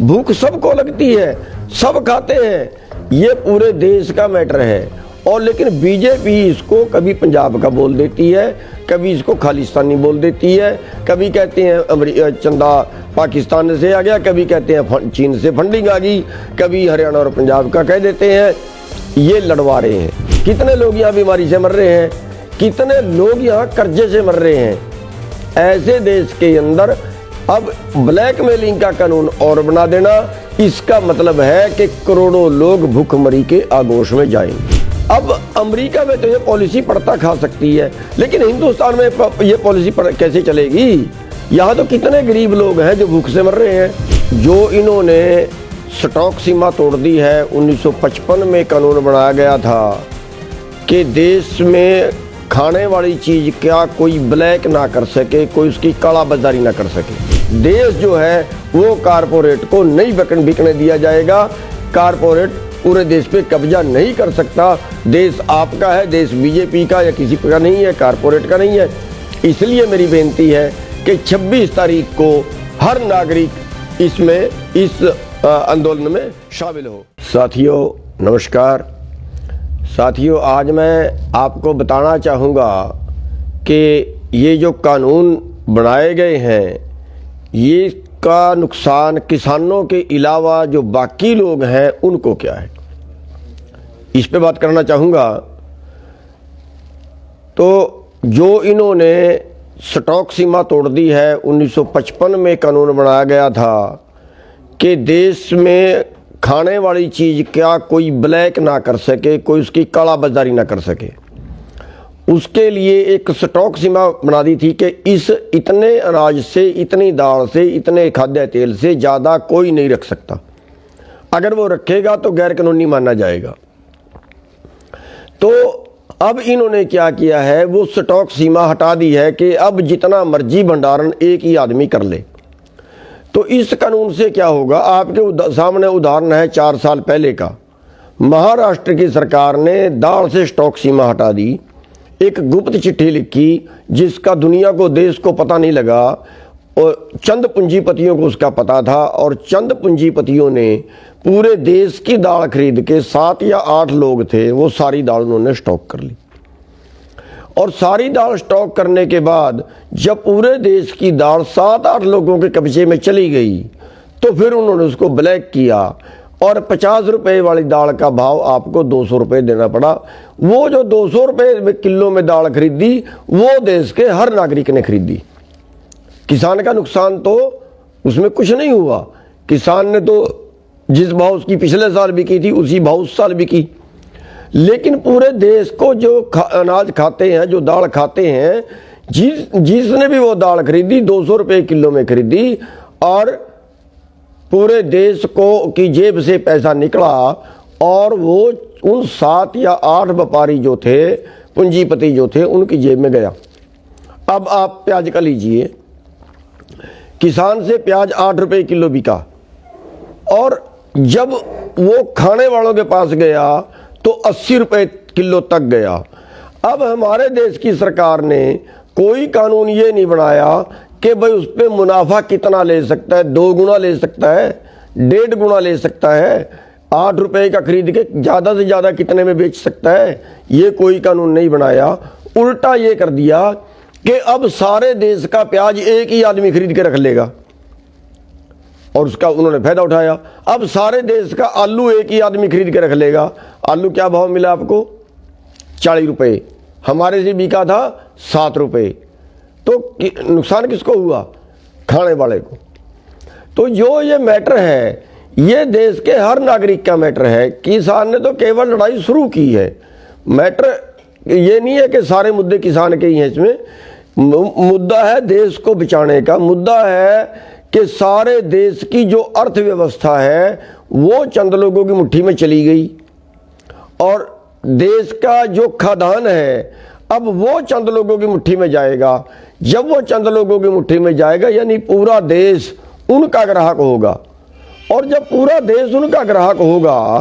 भूख सबको लगती है, सब खाते हैं, ये पूरे देश का मैटर है। और लेकिन बीजेपी इसको कभी पंजाब का बोल देती है, कभी इसको खालिस्तानी बोल देती है, कभी कहते हैं चंदा पाकिस्तान से आ गया, कभी कहते हैं चीन से फंडिंग आ गई, कभी हरियाणा और पंजाब का कह देते हैं। ये लड़वा रहे हैं। कितने लोग यहाँ बीमारी से मर रहे हैं, कितने लोग यहाँ कर्जे से मर रहे हैं। ऐसे देश के अंदर अब ब्लैकमेलिंग का कानून और बना देना, इसका मतलब है कि करोड़ों लोग भूखमरी के आगोश में जाएंगे। अब अमेरिका में तो ये पॉलिसी पड़ता खा सकती है, लेकिन हिंदुस्तान में ये पॉलिसी कैसे चलेगी? यहाँ तो कितने गरीब लोग हैं जो भूख से मर रहे हैं। जो इन्होंने स्टॉक सीमा तोड़ दी है, 1955 में कानून बनाया गया था कि देश में खाने वाली चीज क्या कोई ब्लैक ना कर सके, कोई उसकी काला बाजारी ना कर सके। देश जो है वो कारपोरेट को नहीं बिकने दिया जाएगा। कारपोरेट पूरे देश पे कब्जा नहीं कर सकता। देश आपका है, देश बीजेपी का या किसी का नहीं है, कारपोरेट का नहीं है। इसलिए मेरी बेनती है कि 26 तारीख को हर नागरिक इस आंदोलन में शामिल हो। साथियों नमस्कार। साथियों, आज मैं आपको बताना चाहूँगा कि ये जो कानून बनाए गए हैं, ये का नुकसान किसानों के अलावा जो बाकी लोग हैं उनको क्या है, इस पे बात करना चाहूँगा। तो जो इन्होंने स्टॉक सीमा तोड़ दी है, 1955 में कानून बनाया गया था कि देश में खाने वाली चीज़ क्या कोई ब्लैक ना कर सके, कोई उसकी काला बाजारी ना कर सके। उसके लिए एक स्टॉक सीमा बना दी थी कि इतने अनाज से, इतनी दाल से, इतने खाद्य तेल से ज़्यादा कोई नहीं रख सकता। अगर वो रखेगा तो गैर कानूनी माना जाएगा। तो अब इन्होंने क्या किया है, वो स्टॉक सीमा हटा दी है कि अब जितना मर्जी भंडारण एक ही आदमी कर ले। तो इस कानून से क्या होगा, आपके सामने उदाहरण है 4 साल पहले का। महाराष्ट्र की सरकार ने दाल से स्टॉक सीमा हटा दी, एक गुप्त चिट्ठी लिखी जिसका दुनिया को, देश को पता नहीं लगा, और चंद पूंजीपतियों को उसका पता था। और चंद पूंजीपतियों ने पूरे देश की दाल खरीद के, 7 या 8 लोग थे, वो सारी दाल उन्होंने स्टॉक कर ली। और सारी दाल स्टॉक करने के बाद जब पूरे देश की दाल 7-8 लोगों के कब्जे में चली गई, तो फिर उन्होंने उसको ब्लैक किया और 50 रुपए वाली दाल का भाव आपको 200 रुपये देना पड़ा। वो जो 200 रुपये किलो में दाल खरीदी, वो देश के हर नागरिक ने खरीदी। किसान का नुकसान तो उसमें कुछ नहीं हुआ। किसान ने तो जिस भाव उसकी पिछले साल बिकी थी, उसी भाव उस साल बिकी। लेकिन पूरे देश को जो अनाज खाते हैं, जो दाल खाते हैं, जिसने भी वो दाल खरीदी 200 रुपये किलो में खरीदी, और पूरे देश को की जेब से पैसा निकला और वो उन 7 या 8 व्यापारी जो थे, पूंजीपति जो थे, उनकी जेब में गया। अब आप प्याज का लीजिए, किसान से प्याज 8 रुपये किलो बिका, और जब वो खाने वालों के पास गया तो 80 रुपये किलो तक गया। अब हमारे देश की सरकार ने कोई कानून ये नहीं बनाया कि भाई उस पर मुनाफा कितना ले सकता है, 2 गुना ले सकता है, 1.5 गुना ले सकता है, 8 रुपये का खरीद के ज़्यादा से ज़्यादा कितने में बेच सकता है। ये कोई कानून नहीं बनाया। उल्टा ये कर दिया कि अब सारे देश का प्याज एक ही आदमी खरीद के रख लेगा, और उसका उन्होंने फायदा उठाया। अब सारे देश का आलू एक ही आदमी खरीद के रख लेगा। आलू क्या भाव मिला आपको? 40 रुपये। हमारे से बिका था 7 रुपये। तो नुकसान किसको हुआ? खाने वाले को। तो जो ये मैटर है, ये देश के हर नागरिक का मैटर है। किसान ने तो केवल लड़ाई शुरू की है। मैटर ये नहीं है कि सारे मुद्दे किसान के ही हैं। इसमें मुद्दा है देश को बचाने का। मुद्दा है कि सारे देश की जो अर्थव्यवस्था है वो चंद लोगों की मुट्ठी में चली गई, और देश का जो खाद्यान्न है अब वो चंद लोगों की मुट्ठी में जाएगा। जब वो चंद लोगों की मुट्ठी में जाएगा, यानी पूरा देश उनका ग्राहक होगा। और जब पूरा देश उनका ग्राहक होगा,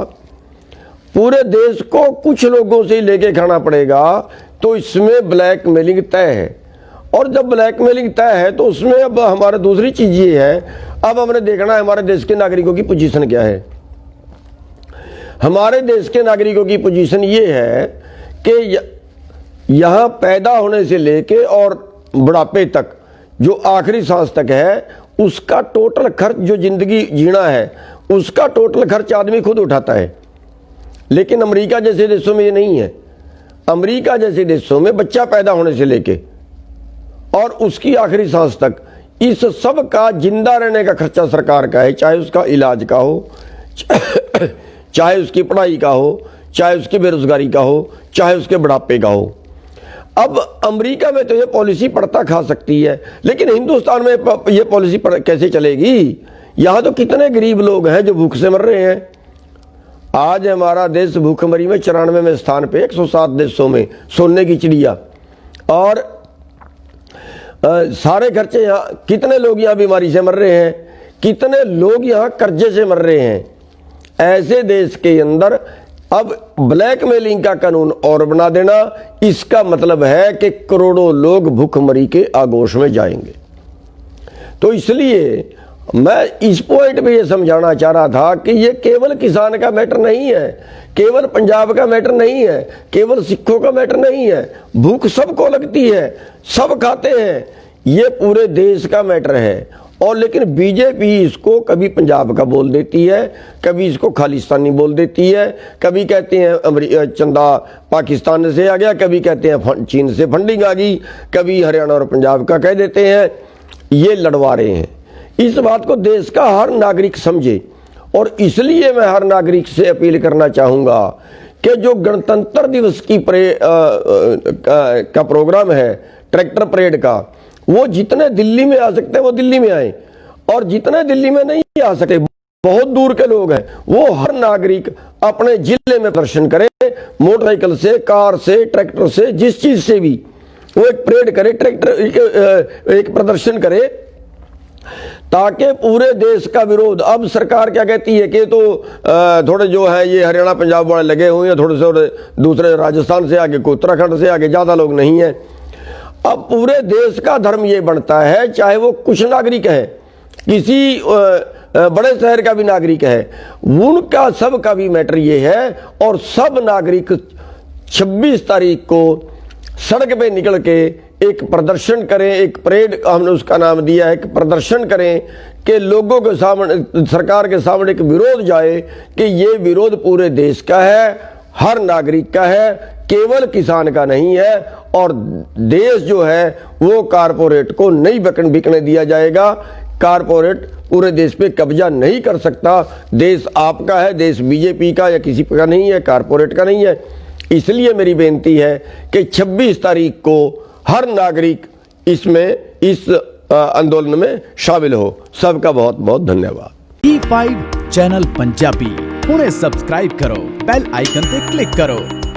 पूरे देश को कुछ लोगों से ही लेके खाना पड़ेगा, तो इसमें ब्लैकमेलिंग तय है। और जब ब्लैकमेलिंग तय है तो उसमें अब हमारा दूसरी चीज ये है, अब हमने देखना है हमारे देश के नागरिकों की पोजीशन क्या है। हमारे देश के नागरिकों की पोजीशन ये है कि यहाँ पैदा होने से लेके और बुढ़ापे तक जो आखिरी सांस तक है उसका टोटल खर्च, जो जिंदगी जीना है उसका टोटल खर्च आदमी खुद उठाता है। लेकिन अमेरिका जैसे देशों में ये नहीं है। अमेरिका जैसे देशों में बच्चा पैदा होने से लेके और उसकी आखिरी सांस तक इस सब का जिंदा रहने का खर्चा सरकार का है, चाहे उसका इलाज का हो, चाहे उसकी पढ़ाई का हो, चाहे उसकी बेरोजगारी का हो, चाहे उसके बुढ़ापे का हो। अब अमेरिका में तो ये पॉलिसी पड़ता खा सकती है, लेकिन हिंदुस्तान में ये पॉलिसी कैसे चलेगी? यहाँ तो कितने गरीब लोग हैं जो भूख से मर रहे हैं। आज हमारा देश भूखमरी में 94वें स्थान पे 107 देशों में, सोने की चिड़िया। और सारे खर्चे यहाँ, कितने लोग यहाँ बीमारी से मर रहे हैं, कितने लोग यहाँ कर्जे से मर रहे हैं। ऐसे देश के अंदर अब ब्लैकमेलिंग का कानून और बना देना, इसका मतलब है कि करोड़ों लोग भूखमरी के आगोश में जाएंगे। तो इसलिए मैं इस पॉइंट पे ये समझाना चाह रहा था कि ये केवल किसान का मैटर नहीं है, केवल पंजाब का मैटर नहीं है, केवल सिखों का मैटर नहीं है। भूख सबको लगती है, सब खाते हैं, ये पूरे देश का मैटर है। और लेकिन बीजेपी इसको कभी पंजाब का बोल देती है, कभी इसको खालिस्तानी बोल देती है, कभी कहते हैं चंदा पाकिस्तान से आ गया, कभी कहते हैं चीन से फंडिंग आ गई, कभी हरियाणा और पंजाब का कह देते हैं। ये लड़वा रहे हैं। इस बात को देश का हर नागरिक समझे। और इसलिए मैं हर नागरिक से अपील करना चाहूँगा कि जो गणतंत्र दिवस की का प्रोग्राम है, ट्रैक्टर परेड का, वो जितने दिल्ली में आ सकते हैं वो दिल्ली में आए, और जितने दिल्ली में नहीं आ सकते, बहुत दूर के लोग हैं, वो हर नागरिक अपने जिले में प्रदर्शन करे, मोटरसाइकिल से, कार से, ट्रैक्टर से, जिस चीज से भी वो एक परेड करे, ट्रैक्टर एक प्रदर्शन करे, ताकि पूरे देश का विरोध। अब सरकार क्या कहती है कि तो थोड़े जो है ये हरियाणा पंजाब वाले लगे हुए हैं, थोड़े से दूसरे राजस्थान से आगे, कोई उत्तराखंड से आगे, ज्यादा लोग नहीं है। अब पूरे देश का धर्म ये बनता है, चाहे वो कुछ नागरिक है, किसी बड़े शहर का भी नागरिक है, उनका सबका भी मैटर ये है। और सब नागरिक 26 तारीख को सड़क पे निकल के एक प्रदर्शन करें, एक परेड हमने उसका नाम दिया है, एक प्रदर्शन करें कि लोगों के सामने, सरकार के सामने एक विरोध जाए कि ये विरोध पूरे देश का है, हर नागरिक का है, केवल किसान का नहीं है। और देश जो है वो कारपोरेट को नहीं बिकने दिया जाएगा। कारपोरेट पूरे देश पे कब्जा नहीं कर सकता। देश आपका है, देश बीजेपी का या किसी का नहीं है, कारपोरेट का नहीं है। इसलिए मेरी बेनती है कि 26 तारीख को हर नागरिक इसमें, इस आंदोलन में शामिल हो। सबका बहुत बहुत धन्यवाद। E5 चैनल पंजाबी हुणे सब्सक्राइब करो, बेल आइकन पे क्लिक करो।